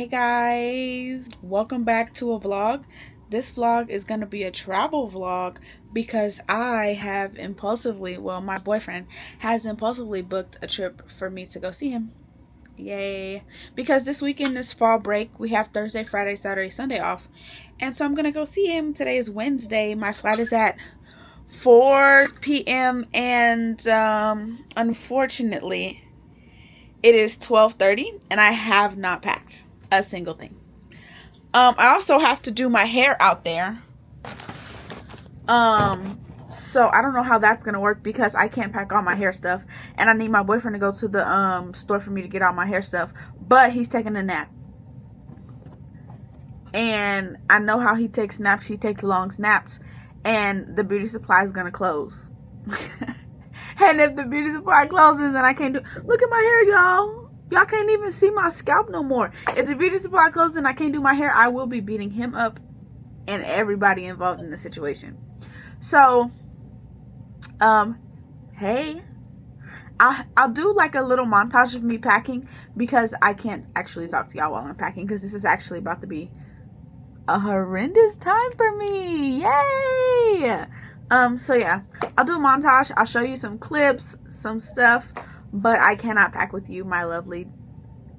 Hey guys, welcome back to a vlog. This vlog is going to be a travel vlog because I have impulsively, well, my boyfriend has impulsively booked a trip for me to go see him. Yay. Because this weekend is fall break. We have Thursday, Friday, Saturday, Sunday off. And so I'm going to go see him. Today is Wednesday. My flight is at 4 p.m. and unfortunately it is 12:30 and I have not packed a single thing. I also have to do my hair out there. So I don't know how that's gonna work because I can't pack all my hair stuff, and I need my boyfriend to go to the store for me to get all my hair stuff. But he's taking a nap, and I know how he takes naps. He takes long naps, and the beauty supply is gonna close. And if the beauty supply closes, then I can't do. Look at my hair, y'all. Y'all can't even see my scalp no more. If the beauty supply closes and I can't do my hair, I will be beating him up and everybody involved in the situation. So, hey, I'll do like a little montage of me packing because I can't actually talk to y'all while I'm packing because this is actually about to be a horrendous time for me. Yay! So yeah, I'll do a montage. I'll show you some clips, some stuff, but I cannot pack with you, my lovely.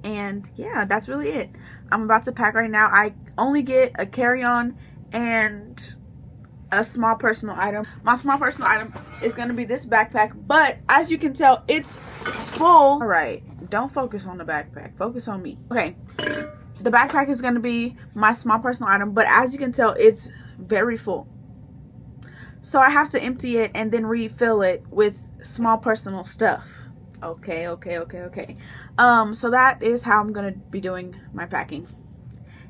And yeah, that's really it. I'm about to pack right now. I only get a carry-on and a small personal item. My small personal item is going to be this backpack, but as you can tell, it's full. All right, don't focus on the backpack. Focus on me. Okay, the backpack is going to be my small personal item, but as you can tell, it's very full. So I have to empty it and then refill it with small personal stuff. Okay. So that is how I'm gonna be doing my packing.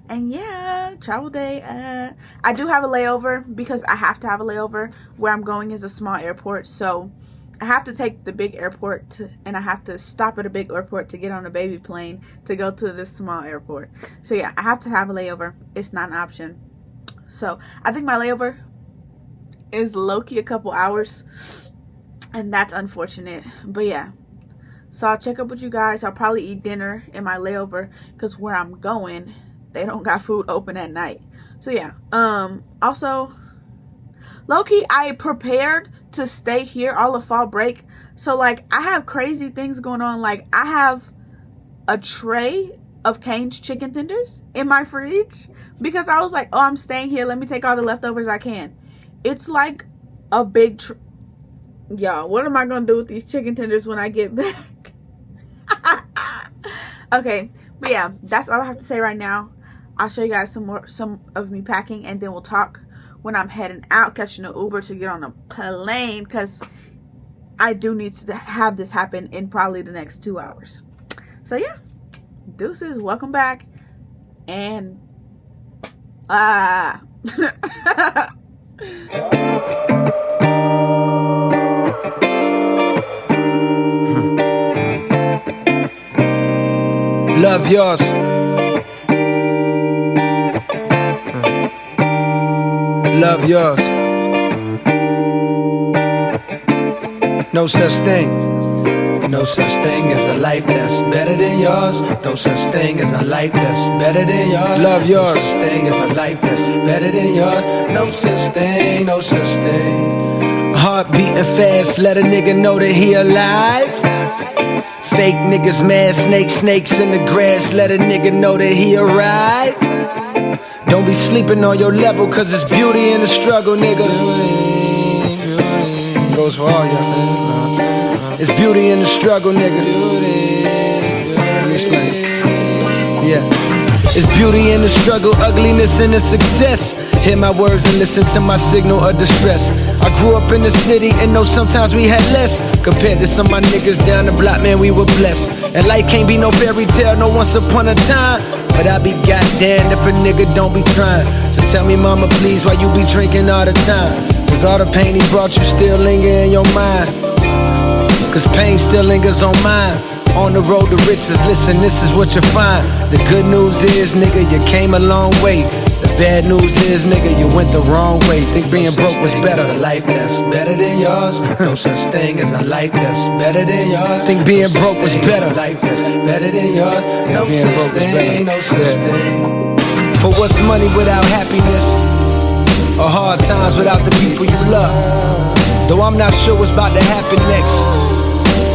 And yeah, travel day. I do have a layover because I have to have a layover. Where I'm going is a small airport, so I have to take the big airport and I have to stop at a big airport to get on a baby plane to go to the small airport. So yeah, I have to have a layover. It's not an option. So I think my layover is low-key a couple hours, and that's unfortunate, but yeah. So I'll check up with you guys. I'll probably eat dinner in my layover because where I'm going, they don't got food open at night. So yeah. Also, low-key, I prepared to stay here all of fall break. So like, I have crazy things going on. Like, I have a tray of caged chicken tenders in my fridge because I was like, oh, I'm staying here. Let me take all the leftovers I can. It's like a big y'all, what am I gonna do with these chicken tenders when I get back? Okay, but yeah, that's all I have to say right now. I'll show you guys some of me packing, and then we'll talk when I'm heading out, catching an Uber to get on a plane, because I do need to have this happen in probably the next 2 hours. So yeah, deuces, welcome back, and love yours. Love yours. No such thing. No such thing as a life that's better than yours. No such thing as a life that's better than yours. Love yours. No such thing as a life that's better than yours. No such thing, no such thing. Heart beating fast, let a nigga know that he alive. Fake niggas mad, snakes in the grass, let a nigga know that he arrived. Don't be sleeping on your level, cause it's beauty in the struggle, nigga. Goes for all y'all. It's beauty in the struggle, nigga. Let me explain. Yeah. It's beauty in the struggle, ugliness in the success. Hear my words and listen to my signal of distress. I grew up in the city and know sometimes we had less. Compared to some of my niggas down the block, man, we were blessed. And life can't be no fairy tale, no once upon a time. But I be goddamn if a nigga don't be trying. So tell me, mama, please, why you be drinking all the time? Cause all the pain he brought you still linger in your mind. Cause pain still lingers on mine. On the road to riches, listen, this is what you find. The good news is, nigga, you came a long way. The bad news is, nigga, you went the wrong way. Think being broke was better. A life that's better than yours. No such thing as a life that's better than yours. Think being broke was better. A life that's better than yours. No such thing, no such thing. For what's money without happiness? Or hard times without the people you love? Though I'm not sure what's about to happen next,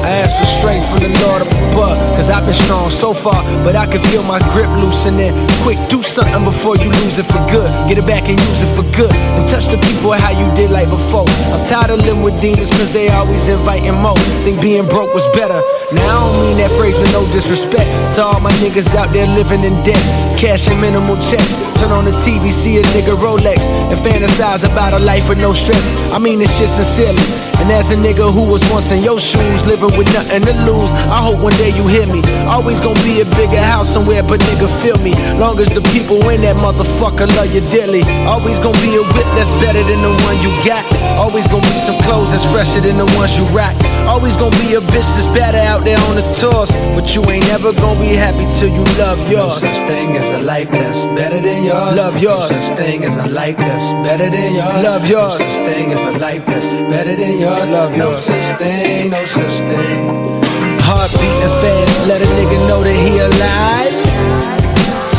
I ask for strength from the Lord above, cause I've been strong so far, but I can feel my grip loosening. Quick, do something before you lose it for good. Get it back and use it for good, and touch the people how you did like before. I'm tired of living with demons cause they always inviting more. Think being broke was better. Now I don't mean that phrase with no disrespect to all my niggas out there living in debt, cashing minimal checks. Turn on the TV, see a nigga Rolex, and fantasize about a life with no stress. I mean this shit sincerely. And as a nigga who was once in your shoes, living with nothing to lose, I hope one day you hear me. Always gonna be a bigger house somewhere, but nigga feel me. Long as the people in that motherfucker love you dearly. Always gonna be a whip that's better than the one you got. Always gonna be some clothes that's fresher than the ones you rock. Always gonna be a bitch that's better out there on the tours, but you ain't never gonna be happy till you love yours. No such thing as a life that's better than yours. Love yours. No such thing as a life that's better than yours. Love yours. No such thing as a life that's better than yours. Love yours. No such thing, no such thing. Heart beating fast, let a nigga know that he alive.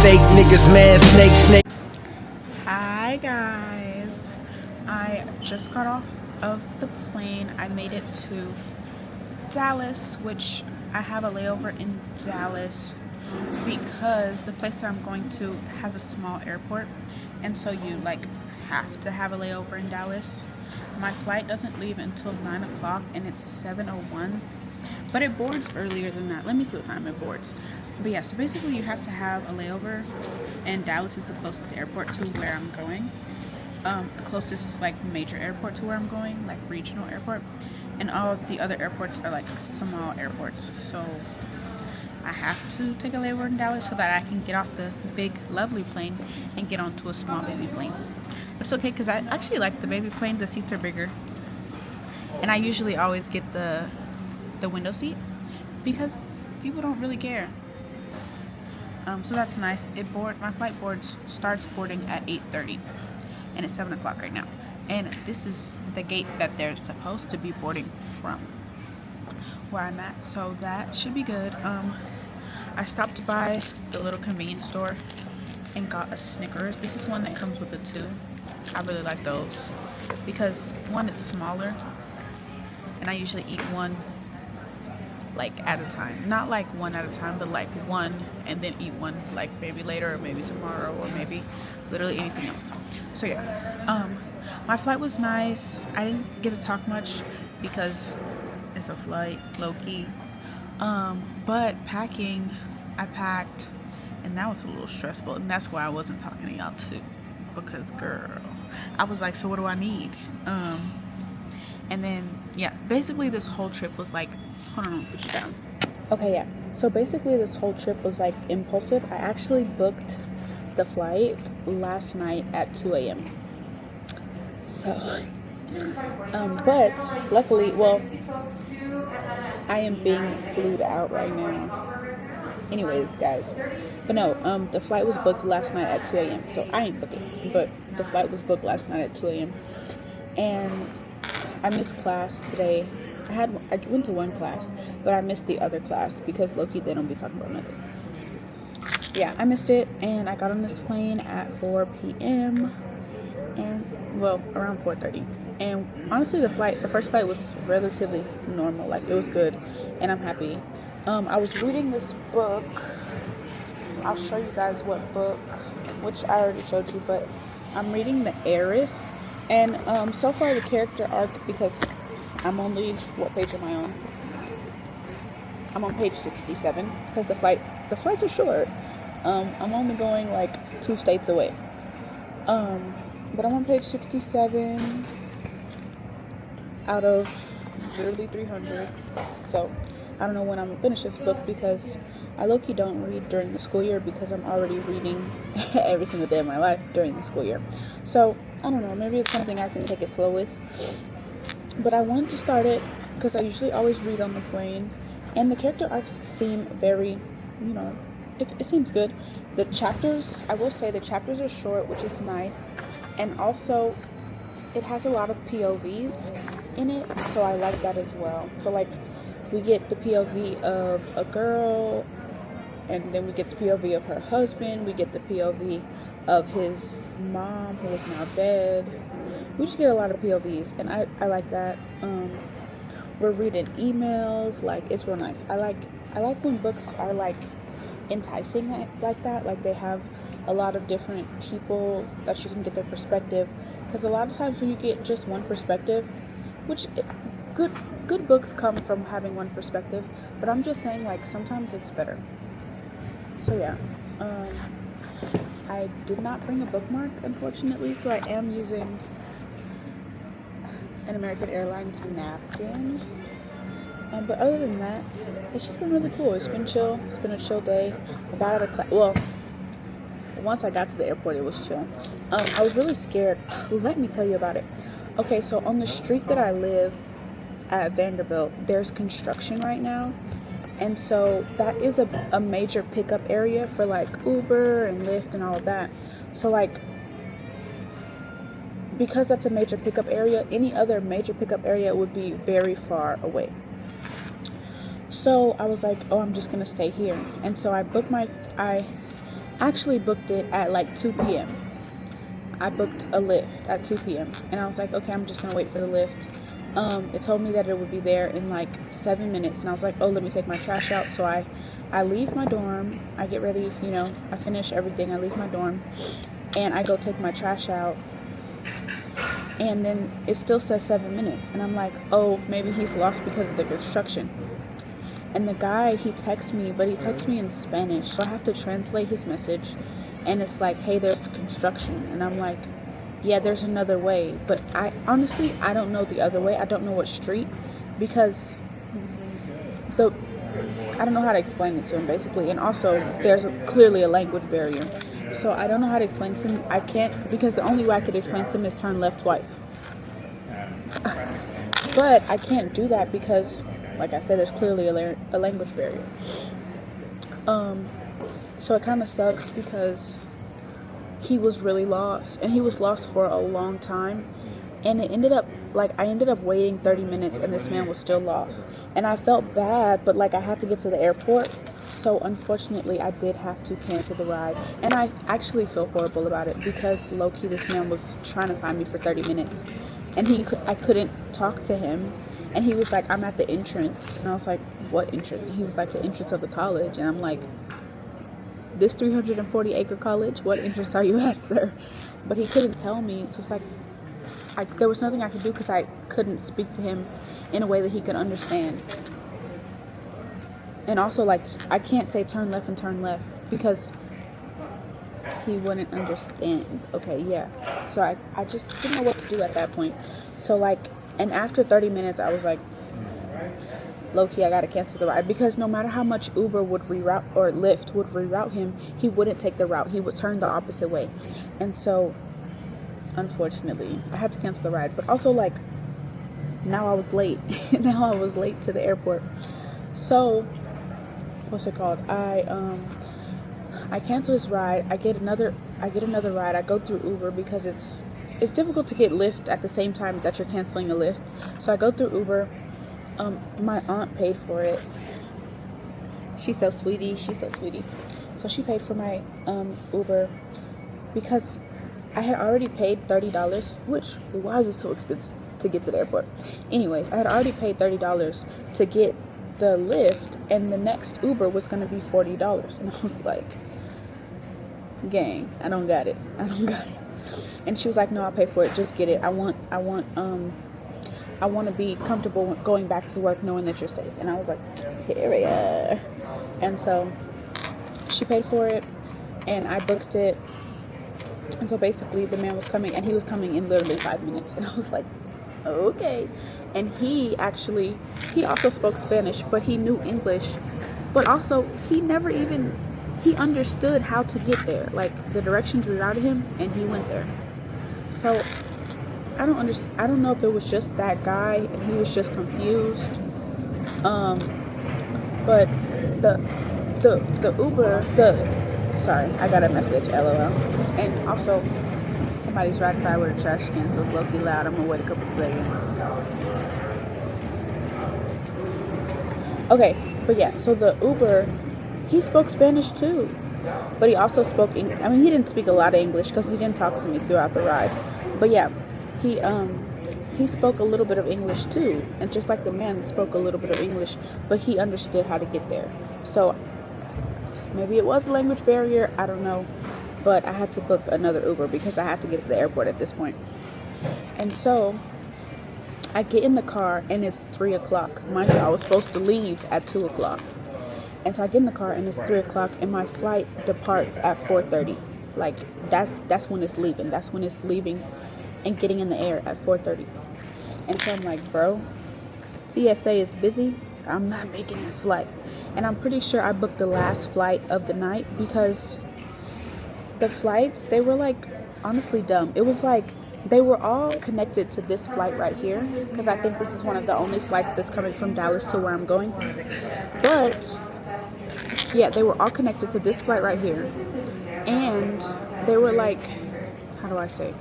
Fake niggas mad, snake. Hi guys, I just got off of the plane. I made it to Dallas, which I have a layover in Dallas because the place that I'm going to has a small airport, and so you like have to have a layover in Dallas. My flight doesn't leave until 9 o'clock and it's 7:01, but it boards earlier than that. Let me see what time it boards. But yeah, so basically you have to have a layover, and Dallas is the closest airport to where I'm going. The closest like major airport to where I'm going, like regional airport, and all the other airports are like small airports. So I have to take a layover in Dallas so that I can get off the big lovely plane and get onto a small baby plane. It's okay because I actually like the baby plane. The seats are bigger, and I usually always get the window seat because people don't really care. So that's nice. My flight starts boarding at 8:30, and it's 7 o'clock right now. And this is the gate that they're supposed to be boarding from where I'm at, so that should be good. I stopped by the little convenience store and got a Snickers. This is one that comes with the 2. I really like those because one, it's smaller, and I usually eat one like at a time. Not like one at a time, but like one and then eat one like maybe later or maybe tomorrow or maybe literally anything else. So yeah, my flight was nice. I didn't get to talk much because it's a flight, low-key. But packing, I packed, and that was a little stressful, and that's why I wasn't talking to y'all too, because girl, I was like, so what do I need? And then yeah, basically this whole trip was like, hold on, I'll put you down. Okay, yeah, so basically this whole trip was like impulsive. I actually booked the flight last night at 2 a.m. So but luckily, well, I am being flued out right now. Anyways, guys, but no, the flight was booked last night at 2 a.m. So I ain't booked it, but the flight was booked last night at 2 a.m. And I missed class today. I went to one class, but I missed the other class because low-key they don't be talking about nothing. Yeah, I missed it, and I got on this plane at 4 p.m. and well, around 4:30. And honestly, the first flight was relatively normal. Like, it was good, and I'm happy. I was reading this book. I'll show you guys what book, which I already showed you, but I'm reading The Heiress. And so far the character arc, because I'm only, what page am I on? I'm on page 67, because the flights are short. I'm only going like 2 states away. But I'm on page 67 out of literally 300. So I don't know when I'm gonna finish this book, because I low-key don't read during the school year because I'm already reading every single day of my life during the school year. So I don't know, maybe it's something I can take it slow with. But I wanted to start it because I usually always read on the plane, And the character arcs seem very, you know, it seems good. The chapters, I will say, the chapters are short, which is nice, and also it has a lot of POVs in it, so I like that as well. So like, we get the POV of a girl, and then we get the POV of her husband, we get the POV of his mom, who is now dead. We just get a lot of POVs, and I like that. We're reading emails, like, it's real nice. I like when books are like enticing like that, like they have a lot of different people that you can get their perspective, because a lot of times when you get just one perspective, which good books come from having one perspective, but I'm just saying, like, sometimes it's better. So yeah, I did not bring a bookmark, unfortunately, so I am using an American Airlines napkin. But other than that, it's just been really cool. It's been chill. It's been a chill day. I got out of class. Well, once I got to the airport, it was chill. I was really scared. Let me tell you about it. Okay, so on the street that I live at Vanderbilt, there's construction right now. And so that is a major pickup area for like Uber and Lyft and all of that. So like, because that's a major pickup area, any other major pickup area would be very far away. So I was like, oh, I'm just gonna stay here. And so I actually booked it at like 2 p.m. I booked a Lyft at 2 p.m. and I was like, okay, I'm just gonna wait for the Lyft. It told me that it would be there in like 7 minutes, and I was like, oh, let me take my trash out. So I leave my dorm, I get ready, you know, I finish everything, I leave my dorm, and I go take my trash out, and then it still says 7 minutes, and I'm like, oh, maybe he's lost because of the construction. And the guy, he texts me, but he texts me in Spanish, so I have to translate his message, and it's like, hey, there's construction, and I'm like, yeah, there's another way, but I honestly don't know the other way. I don't know what street, because I don't know how to explain it to him, basically. And also, there's clearly a language barrier, so I don't know how to explain to him. I can't, because the only way I could explain to him is turn left twice. But I can't do that because, like I said, there's clearly a language barrier. So it kind of sucks because he was really lost, and he was lost for a long time, and it ended up like I ended up waiting 30 minutes and this man was still lost, and I felt bad, but like I had to get to the airport, so unfortunately I did have to cancel the ride. And I actually feel horrible about it because low-key this man was trying to find me for 30 minutes, and I couldn't talk to him, and he was like, I'm at the entrance, and I was like, what entrance? And he was like, the entrance of the college, and I'm like, this 340-acre college, what entrance are you at, sir? But he couldn't tell me, so it's like there was nothing I could do because I couldn't speak to him in a way that he could understand. And also, like, I can't say turn left and turn left because he wouldn't understand. Okay, yeah. So I just didn't know what to do at that point. So like, and after 30 minutes I was like, low-key, I gotta cancel the ride, because no matter how much Uber would reroute or Lyft would reroute him, he wouldn't take the route. He would turn the opposite way. And so unfortunately I had to cancel the ride. But also, like, now I was late. Now I was late to the airport. So what's it called? I cancel his ride. I get another ride. I go through Uber because it's difficult to get Lyft at the same time that you're canceling a Lyft. So I go through Uber. My aunt paid for it. She's so sweetie. So she paid for my Uber because I had already paid $30, which, why is it so expensive to get to the airport? Anyways, I had already paid $30 to get the Lyft, and the next Uber was going to be $40. And I was like, gang, I don't got it. And she was like, no, I'll pay for it. Just get it. I want to be comfortable going back to work knowing that you're safe. And I was like, period. And so she paid for it, and I booked it. And so basically the man was coming, and he was coming in literally 5 minutes. And I was like, okay. And he also spoke Spanish, but he knew English. But also, he understood how to get there. Like, the directions rerouted him, and he went there. So I don't know if it was just that guy and he was just confused. But the Uber, sorry, I got a message, LOL. And also, somebody's riding by with a trash can, so it's low-key loud. I'm gonna wait a couple seconds. Okay, but yeah, so the Uber, he spoke Spanish too. But he also spoke English. I mean, he didn't speak a lot of English because he didn't talk to me throughout the ride. But yeah, he spoke a little bit of English too. And just like the man spoke a little bit of English, but he understood how to get there. So maybe it was a language barrier, I don't know. But I had to book another Uber because I had to get to the airport at this point. And so I get in the car and it's 3 o'clock. Mind you, I was supposed to leave at 2 o'clock. And so I get in the car and it's 3 o'clock and my flight departs at 4:30. Like that's when it's leaving. That's when it's leaving and getting in the air at 4:30. And so I'm like, bro, TSA is busy. I'm not making this flight. And I'm pretty sure I booked the last flight of the night because the flights, they were like honestly dumb. It was like they were all connected to this flight right here because I think this is one of the only flights that's coming from Dallas to where I'm going. But yeah, they were all connected to this flight right here. And they were like, how do I say?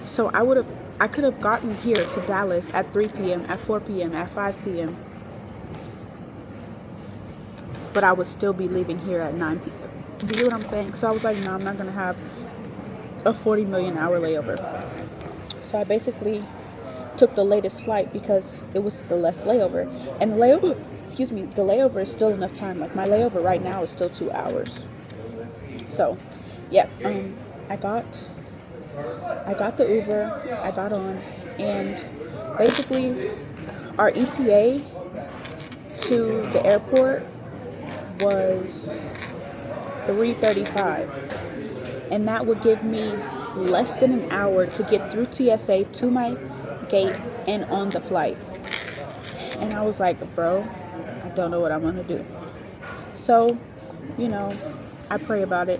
So I could have gotten here to Dallas at 3 p.m., at 4 p.m., at 5 p.m. But I would still be leaving here at 9 p.m. Do you get what I'm saying? So I was like, no, I'm not going to have a 40 million hour layover. So I basically took the latest flight because it was the less layover. And the layover, the layover is still enough time. Like my layover right now is still 2 hours. So, yeah, I got the Uber, I got on, and basically our ETA to the airport was 3:35, and that would give me less than an hour to get through TSA to my gate and on the flight. And I was like, bro, I don't know what I'm gonna do. So, you know, I pray about it,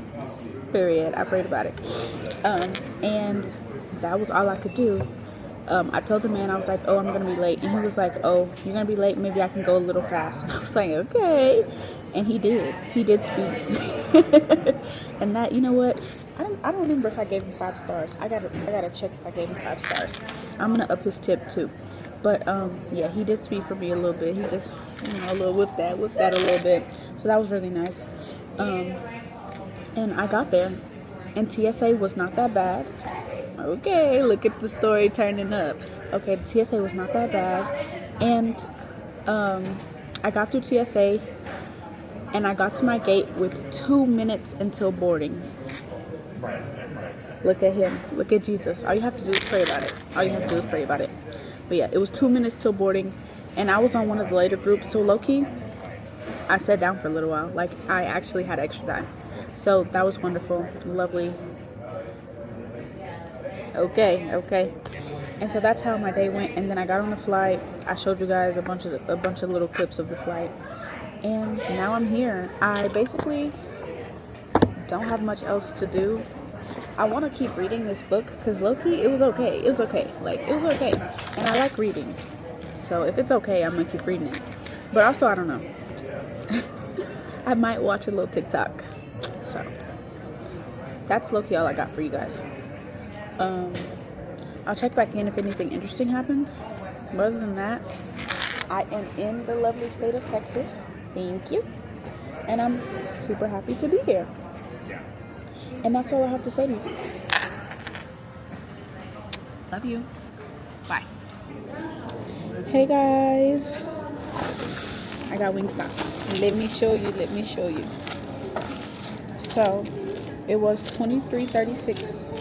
period. I prayed about it, and that was all I could do. I told the man, I was like, oh, I'm gonna be late, and he was like, oh, you're gonna be late, maybe I can go a little fast. And I was like, okay. And he did speed. And that, you know what, I don't remember if I gave him 5 stars. I gotta check if I gave him 5 stars. I'm gonna up his tip too. But yeah, he did speed for me a little bit. He just, you know, a little whip that a little bit. So that was really nice. And I got there, and TSA was not that bad. Okay, look at the story turning up. Okay, the TSA was not that bad. And I got through TSA, and I got to my gate with 2 minutes until boarding. Look at him. Look at Jesus. All you have to do is pray about it. But yeah, it was 2 minutes till boarding, and I was on one of the later groups, so low-key, I sat down for a little while. Like, I actually had extra time. So that was wonderful, lovely. Okay. And so that's how my day went. And then I got on the flight. I showed you guys a bunch of little clips of the flight. And now I'm here. I basically don't have much else to do. I want to keep reading this book because low-key, it was okay. Like, it was okay. And I like reading. So if it's okay, I'm going to keep reading it. But also, I don't know. I might watch a little TikTok. So that's low-key all I got for you guys. I'll check back in if anything interesting happens. But other than that, I am in the lovely state of Texas. Thank you. And I'm super happy to be here. And that's all I have to say to you. Love you. Bye. Hey guys. I got Wingstop. Let me show you. So, it was $23.36.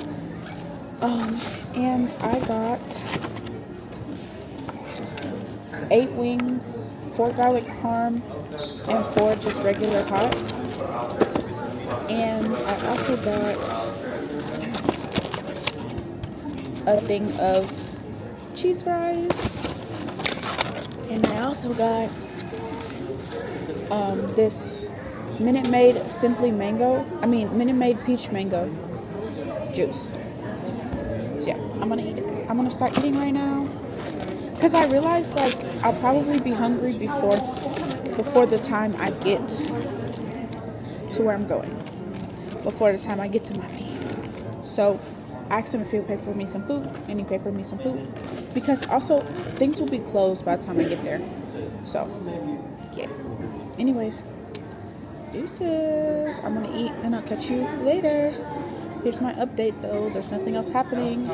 And I got 8 wings, 4 garlic parm, and 4 just regular hot. And I also got a thing of cheese fries. And I also got this Minute Maid Minute Maid peach mango juice. So yeah, I'm gonna eat it. I'm gonna start eating right now because I realized like I'll probably be hungry before before the time I get to where I'm going, before the time I get to my meet. So I asked him if he'll pay for me some food, and he paid for me some food. Because also, things will be closed by the time I get there. So, yeah. Anyways, deuces. I'm gonna eat, and I'll catch you later. Here's my update, though. There's nothing else happening,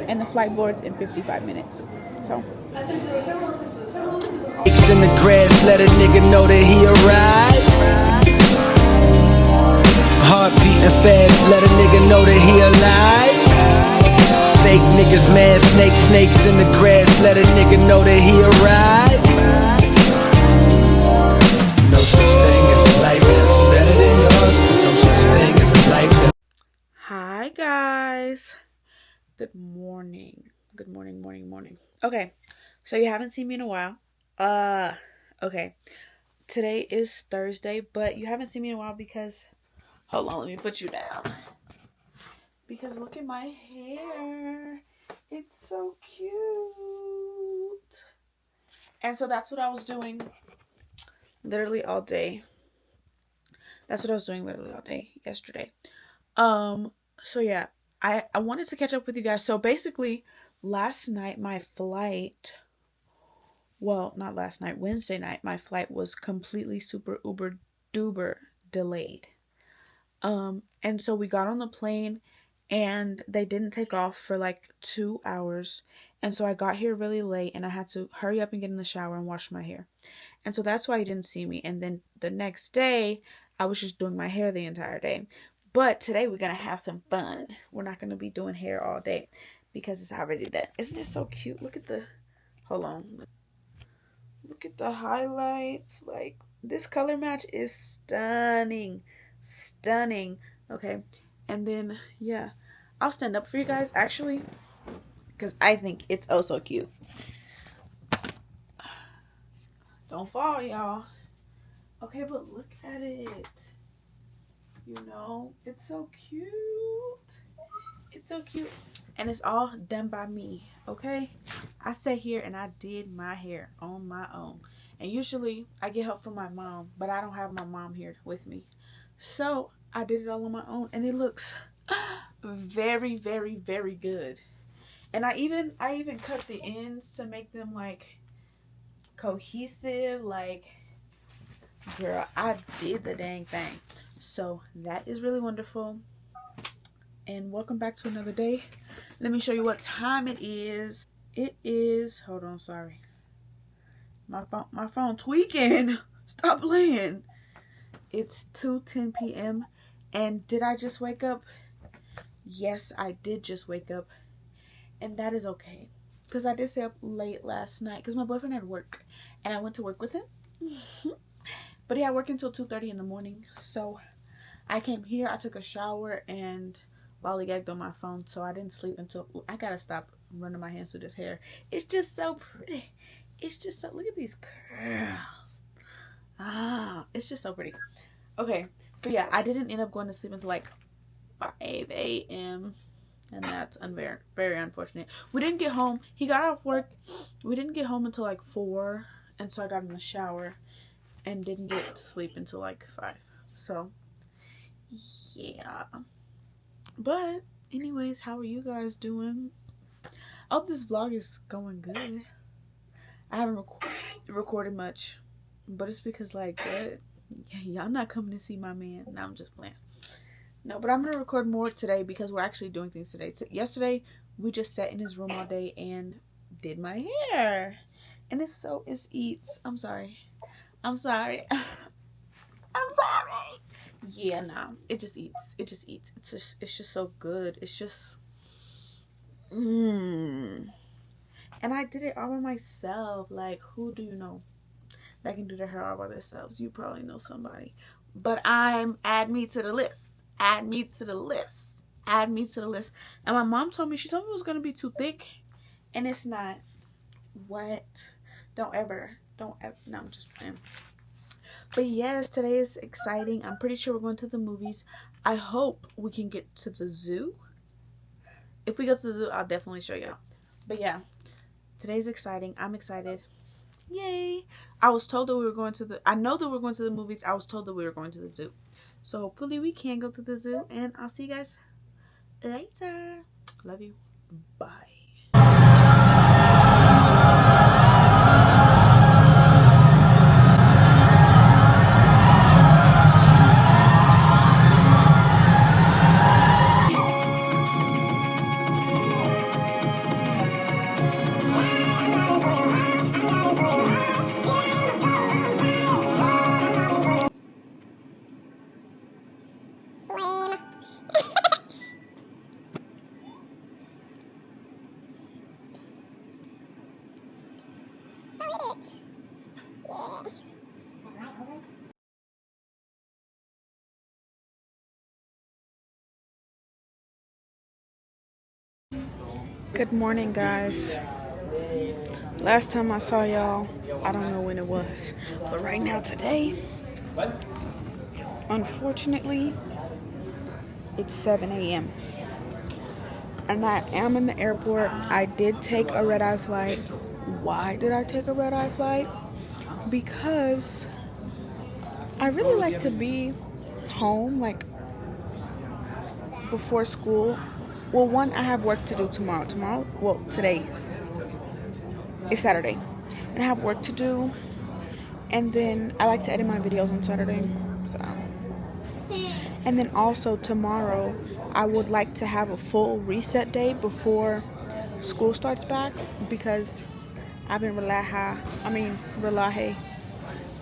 and the flight board's in 55 minutes. So. In the grass, let a nigga know that he arrived. Heart beating fast, let a nigga know that he alive. Fake niggas, mad snakes in the grass, let a nigga know that he arrived. No such thing as a life that's better than yours. No such thing as a life that. Hi guys. Good morning. Good morning. Okay. So you haven't seen me in a while. Okay. Today is Thursday, but you haven't seen me in a while because hold on, let me put you down. Because look at my hair. It's so cute. And so that's what I was doing literally all day. That's what I was doing literally all day yesterday. So yeah, I wanted to catch up with you guys. So basically, last night my flight, well, not last night, Wednesday night, my flight was completely super uber duper delayed. And so we got on the plane and they didn't take off for like 2 hours. And so I got here really late and I had to hurry up and get in the shower and wash my hair. And so that's why you didn't see me. And then the next day, I was just doing my hair the entire day. But today we're going to have some fun. We're not going to be doing hair all day because it's already done. Isn't it so cute? Look at the, hold on. Look at the highlights. Like, this color match is stunning. Stunning. Okay. And then, yeah, I'll stand up for you guys actually because I think it's oh so cute. Don't fall, y'all. Okay, but look at it. You know, it's so cute. It's so cute. And it's all done by me, okay? I sat here and I did my hair on my own. And usually I get help from my mom, but I don't have my mom here with me. So I did it all on my own and it looks very, very, very good. And I even cut the ends to make them like cohesive, like, girl, I did the dang thing. So that is really wonderful. And welcome back to another day. Let me show you what time it is. It is, hold on, sorry. My phone tweaking. Stop playing. It's 2:10 p.m. And did I just wake up? Yes, I did just wake up. And that is okay. Because I did stay up late last night because my boyfriend had work. And I went to work with him. But he had work until 2:30 in the morning. So I came here, I took a shower, and lollygagged on my phone. So I didn't sleep until, I gotta stop running my hands through this hair. It's just so pretty. It's just so, look at these curls. Ah, it's just so pretty. Okay, but yeah, I didn't end up going to sleep until like 5 a.m. And that's very unfortunate. We didn't get home. He got off work. We didn't get home until like 4. And so I got in the shower and didn't get to sleep until like 5. So, yeah. But, anyways, how are you guys doing? I hope this vlog is going good. I haven't recorded much. But it's because, like, what? Y'all not coming to see my man. No, I'm just playing. No, but I'm going to record more today because we're actually doing things today. Yesterday, we just sat in his room all day and did my hair. And it's eats. I'm sorry. I'm sorry. Yeah, no. It just eats. It's just so good. It's just And I did it all by myself. Like, who do you know that can do their hair all by themselves? You probably know somebody. But add me to the list. Add me to the list. Add me to the list. And my mom told me, it was going to be too thick. And it's not. What? Don't ever. No, I'm just playing. But yes, today is exciting. I'm pretty sure we're going to the movies. I hope we can get to the zoo. If we go to the zoo, I'll definitely show y'all. But yeah, today's exciting. I'm excited. Yay! I was told that we were going to the. I know that we're going to the movies. I was told that we were going to the zoo. So hopefully we can go to the zoo, and I'll see you guys later. Love you. Bye. Good morning, guys. Last time I saw y'all, I don't know when it was, but right now, today, unfortunately, it's 7 a.m. and I am in the airport. I did take a red-eye flight. Why did I take a red-eye flight? Because I really like to be home, like, before school. Well, one, I have work to do tomorrow. Today is Saturday. And I have work to do. And then I like to edit my videos on Saturday. So. And then also tomorrow, I would like to have a full reset day before school starts back, because I've been relaje.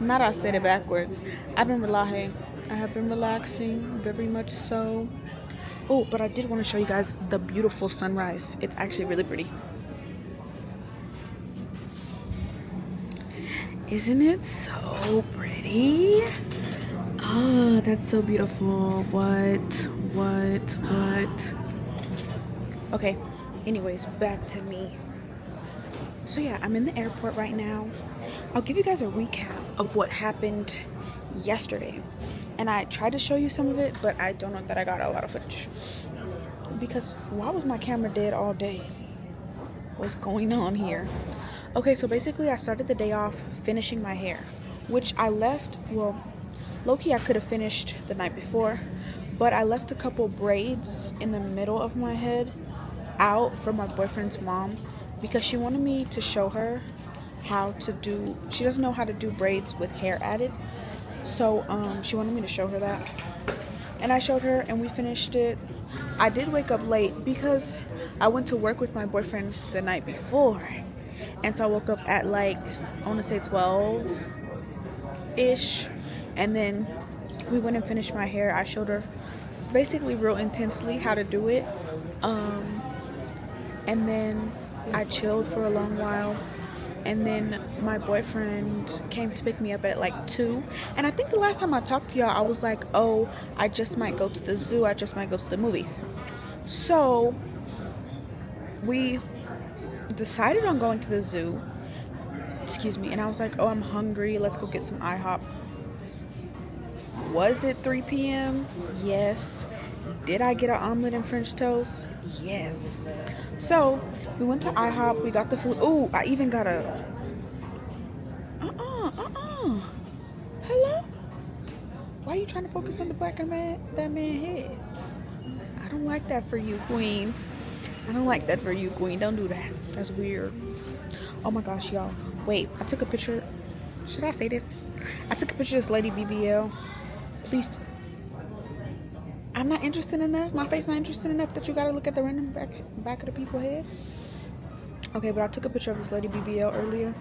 Not I said it backwards. I've been relaje. I have been relaxing, very much so. Oh, but I did want to show you guys the beautiful sunrise. It's actually really pretty. Isn't it so pretty? Ah, that's so beautiful. What? Okay, anyways, back to me. So yeah, I'm in the airport right now. I'll give you guys a recap of what happened yesterday. And I tried to show you some of it, but I don't know that I got a lot of footage. Because why was my camera dead all day? What's going on here? Okay, so basically I started the day off finishing my hair, which I left, well, low-key I could have finished the night before, but I left a couple braids in the middle of my head out for my boyfriend's mom, because she wanted me to show her how to do, she doesn't know how to do braids with hair added. So she wanted me to show her that, and I showed her, and we finished it. I did wake up late because I went to work with my boyfriend the night before, and so I woke up at like, I want to say 12-ish, and then we went and finished my hair. I showed her basically real intensely how to do it, and then I chilled for a long while. And then my boyfriend came to pick me up at like 2. And I think the last time I talked to y'all, I was like, oh, I just might go to the zoo. I just might go to the movies. So we decided on going to the zoo. Excuse me. And I was like, oh, I'm hungry. Let's go get some IHOP. Was it 3 p.m.? Yes. Did I get an omelet and French toast? Yes. So we went to IHOP. We got the food. Oh, I even got a. Hello. Why are you trying to focus on the back of that man's head? I don't like that for you, Queen. I don't like that for you, Queen. Don't do that. That's weird. Oh my gosh, y'all. Wait, I took a picture. Should I say this? I took a picture of this lady BBL. Please. I'm not interested enough. My face not interested enough that you gotta look at the random back of the people's head. Okay, but I took a picture of this lady BBL earlier.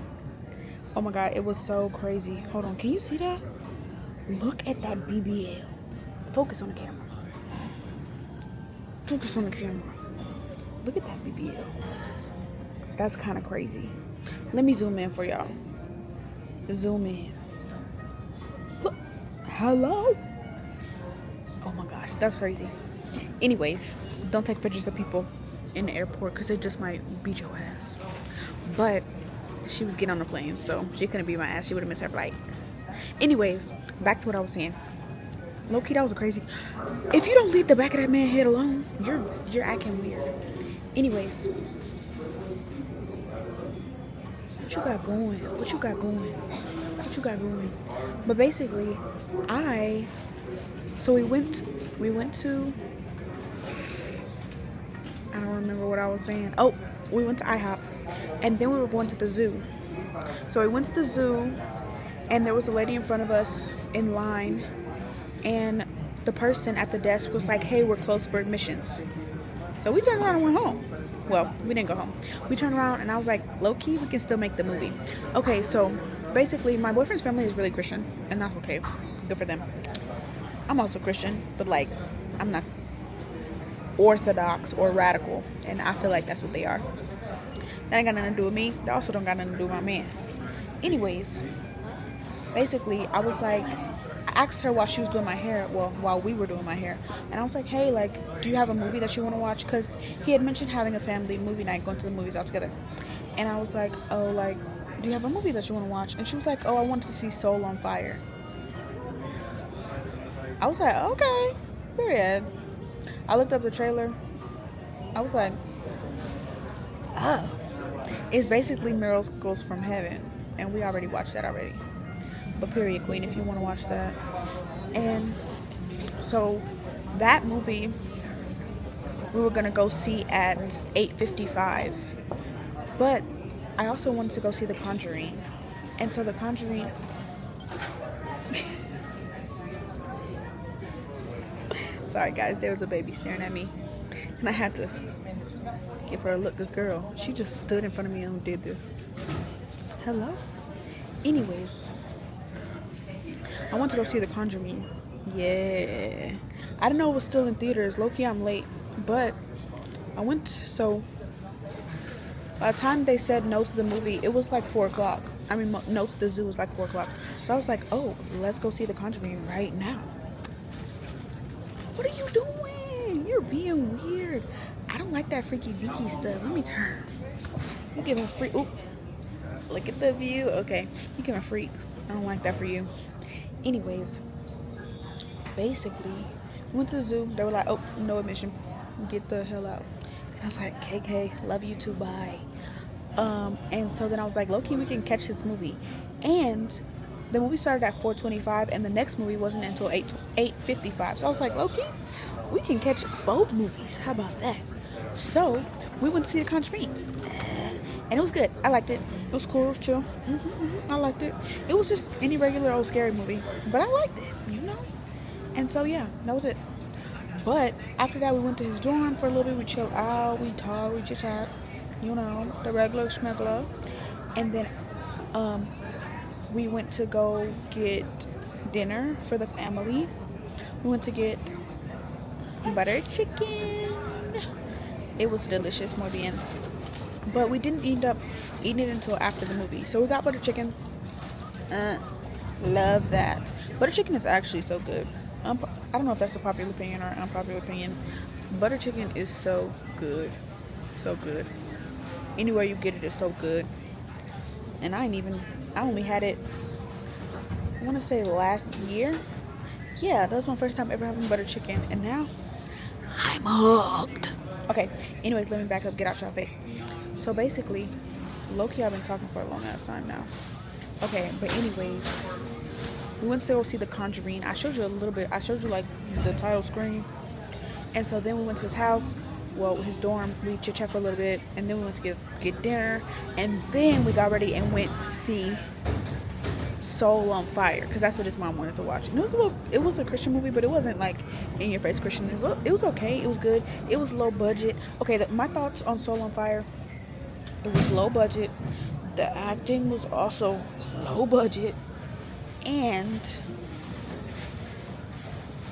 Oh my god, it was so crazy. Hold on, can you see that? Look at that BBL. Focus on the camera. Focus on the camera. Look at that BBL. That's kind of crazy. Let me zoom in for y'all. Zoom in. Look. Hello. Oh my gosh, that's crazy. Anyways, don't take pictures of people in the airport because they just might beat your ass. But she was getting on the plane, so she couldn't beat my ass. She would have missed her flight. Anyways, back to what I was saying. Low-key, that was crazy. If you don't leave the back of that man's head alone, you're acting weird. Anyways, what you got going? What you got going? What you got going? But basically, so we went to, I don't remember what I was saying. Oh, we went to IHOP, and then we were going to the zoo. So we went to the zoo, and there was a lady in front of us in line, and the person at the desk was like, hey, we're closed for admissions. So we turned around and went home. Well, we didn't go home. We turned around, and I was like, low-key, we can still make the movie. Okay, so basically, my boyfriend's family is really Christian, and that's okay. Good for them. I'm also Christian, but like, I'm not orthodox or radical, and I feel like that's what they are. That ain't got nothing to do with me. That also don't got nothing to do with my man. Anyways, basically, I was like, I asked her while she was doing my hair, well, while we were doing my hair, and I was like, hey, like, do you have a movie that you want to watch? Because he had mentioned having a family movie night, going to the movies all together. And I was like, oh, like, do you have a movie that you want to watch? And she was like, oh, I want to see Soul on Fire. I was like, okay, period. I looked up the trailer. I was like, oh. It's basically Miracles from Heaven, and we already watched that already. But period, queen, if you want to watch that. And so that movie we were gonna go see at 8:55, but I also wanted to go see The Conjuring, and so The Conjuring. Sorry guys, there was a baby staring at me, and I had to give her a look. This girl, she just stood in front of me and did this. Hello? Anyways, I want to go see The Conjuring. Yeah. I didn't know it was still in theaters. Low-key, I'm late. But I went, so by the time they said no to the movie, it was like 4 o'clock. I mean, no to the zoo was like 4 o'clock. So I was like, oh, let's go see The Conjuring right now. What are you doing? You're being weird. I don't like that freaky deaky stuff. Let me turn. You give a freak. Oop. Look at the view. Okay. You give a freak. I don't like that for you. Anyways, basically, went to the zoo. They were like, oh, no admission. Get the hell out. And I was like, KK, love you too, bye. And so then I was like, low-key, we can catch this movie. And the movie started at 4:25, and the next movie wasn't until 8:55. So I was like, low-key, we can catch both movies. How about that? So we went to see The Conjuring, and it was good. I liked it. It was cool. It was chill. I liked it. It was just any regular old scary movie, but I liked it, you know. And so yeah, that was it. But after that, we went to his dorm for a little bit. We chilled out. We talked. We chit-chat. You know, the regular schmegular. And then we went to go get dinner for the family. We went to get butter chicken. It was delicious, muy bien. But we didn't end up eating it until after the movie. So we got butter chicken. Love that. Butter chicken is actually so good. I don't know if that's a popular opinion or an unpopular opinion. Butter chicken is so good. So good. Anywhere you get it is so good. And I only had it, I want to say last year. Yeah, that was my first time ever having butter chicken. And now, I'm hooked. Okay, anyways, let me back up, get out your face. So basically, low-key, I've been talking for a long ass time now. Okay, but anyways, we went to go see The Conjuring. I showed you a little bit. I showed you like the title screen. And so then we went to his house, well, his dorm. We chit-chat for a little bit, and then we went to get dinner. And then we got ready and went to see Soul on Fire, because that's what his mom wanted to watch. And it was a Christian movie, but it wasn't like in your face Christian. It was okay. It was good. It was low budget. Okay, my thoughts on Soul on Fire. It was low budget. The acting was also low budget, and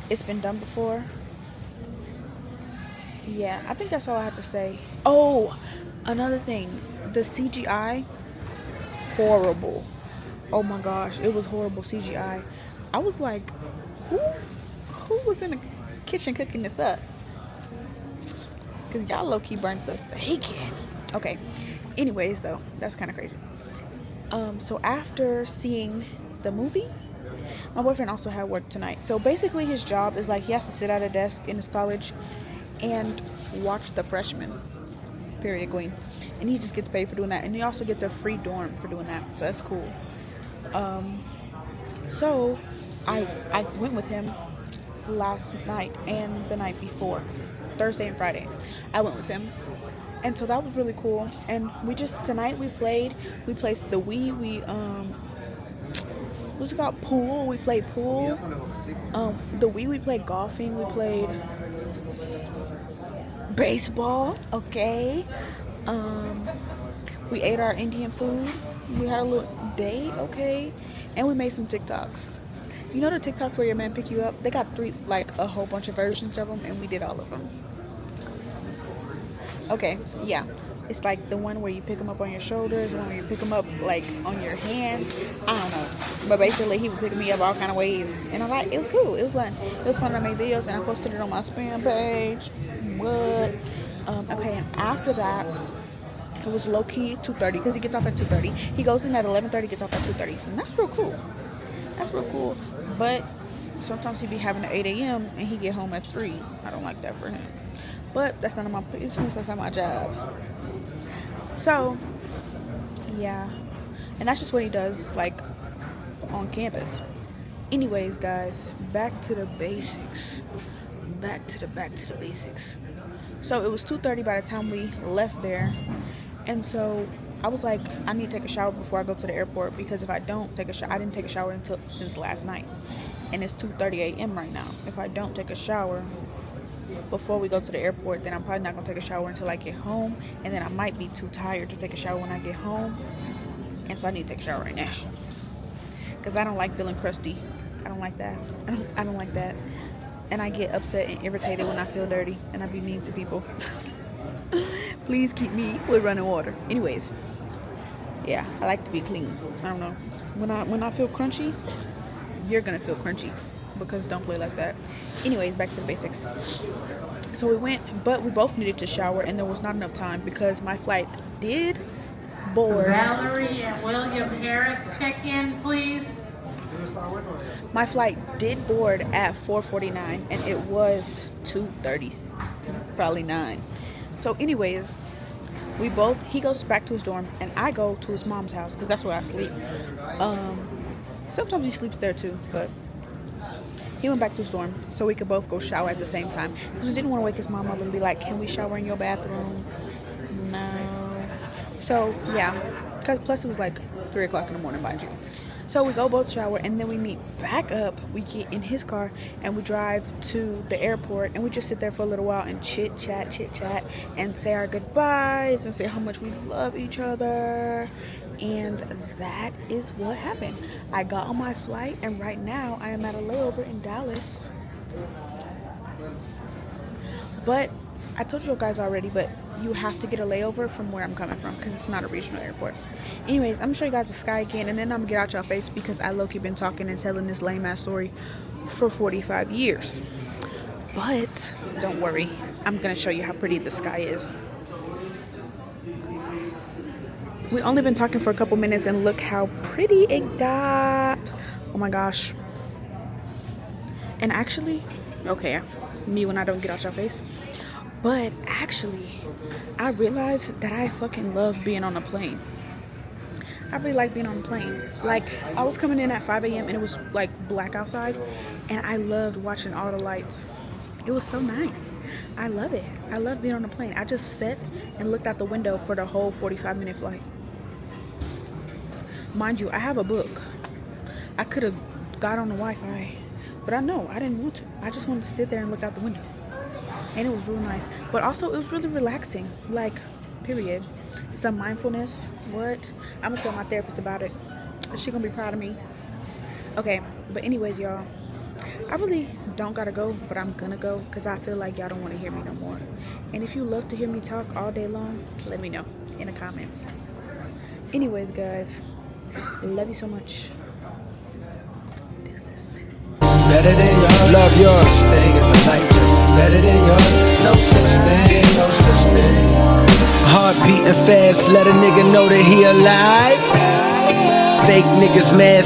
it's been done before. Yeah, I think that's all I have to say. Oh, another thing, the CGI, horrible. Oh my gosh, it was horrible CGI. I was like, who was in the kitchen cooking this up? Because y'all low-key burnt the bacon. Okay, anyways though, that's kind of crazy. So after seeing the movie, my boyfriend also had work tonight. So basically his job is like he has to sit at a desk in his college and watch the freshmen. Period, queen. And he just gets paid for doing that. And he also gets a free dorm for doing that. So that's cool. So I went with him last night and the night before, Thursday and Friday. I went with him, and so that was really cool. And we just tonight we played the Wii. What's it called? Pool. We played pool. The Wii. We played golfing. We played baseball. Okay. We ate our Indian food. We had a little date. Okay, and we made some TikToks. You know the TikToks where your man pick you up? They got a whole bunch of versions of them, and we did all of them. Okay, yeah. It's like the one where you pick them up on your shoulders, the one where you pick them up like on your hands. I don't know, but basically he was picking me up all kind of ways, and it was cool. It was fun. It was fun. I made videos and I posted it on my spam page. What? Okay, and after that, it was low key 2:30 because he gets off at 2:30. He goes in at 11:30, gets off at 2:30, and that's real cool. That's real cool. But sometimes he be having an 8 a.m. and he get home at 3. I don't like that for him. But that's none of my business. That's not my job. So, yeah. And that's just what he does, like, on campus. Anyways, guys, back to the basics. Back to the basics. So, it was 2:30 by the time we left there. And so I was like, I need to take a shower before I go to the airport, because if I don't take a shower, I didn't take a shower since last night, and it's 2:30 a.m. right now. If I don't take a shower before we go to the airport, then I'm probably not gonna take a shower until I get home, and then I might be too tired to take a shower when I get home, and so I need to take a shower right now, because I don't like feeling crusty. I don't like that. I don't like that, and I get upset and irritated when I feel dirty, and I be mean to people. Please keep me with running water. Anyways, yeah, I like to be clean. I don't know. When I feel crunchy, you're gonna feel crunchy, because don't play like that. Anyways, back to the basics. So we went, but we both needed to shower, and there was not enough time because my flight did board. Valerie and William Harris, check in, please. My flight did board at 4:49, and it was 2:30, probably 9. So anyways, he goes back to his dorm, and I go to his mom's house, because that's where I sleep. Sometimes he sleeps there too, but he went back to his dorm so we could both go shower at the same time, because we didn't want to wake his mom up and be like, can we shower in your bathroom? No. So yeah, because plus it was like 3 o'clock in the morning, mind you. So we go both shower, and then we meet back up. We get in his car, and we drive to the airport, and we just sit there for a little while and chit chat, and say our goodbyes and say how much we love each other. And that is what happened. I got on my flight, and right now I am at a layover in Dallas. But I told you guys already, but you have to get a layover from where I'm coming from, because it's not a regional airport. Anyways, I'm gonna show you guys the sky again, and then I'm gonna get out y'all face, because I low-key been talking and telling this lame ass story for 45 years. But don't worry, I'm gonna show you how pretty the sky is. We only been talking for a couple minutes, and look how pretty it got. Oh my gosh. And actually, okay, me when I don't get out your face. But actually, I realized that I fucking love being on a plane. I really like being on a plane. Like, I was coming in at 5 a.m. and it was like black outside, and I loved watching all the lights. It was so nice. I love it. I love being on a plane. I just sat and looked out the window for the whole 45-minute flight. Mind you, I have a book. I could have got on the Wi-Fi, but I didn't want to. I just wanted to sit there and look out the window. And it was really nice. But also, it was really relaxing. Like, period. Some mindfulness. What? I'm going to tell my therapist about it. She's going to be proud of me. Okay. But anyways, y'all. I really don't got to go, but I'm going to go, because I feel like y'all don't want to hear me no more. And if you love to hear me talk all day long, let me know in the comments. Anyways, guys. Love you so much. Deuces. Better than yours, love yours. Thing is my life just better than yours. No such thing, no such thing. Heart beating fast, let a nigga know that he alive. Fake niggas mad.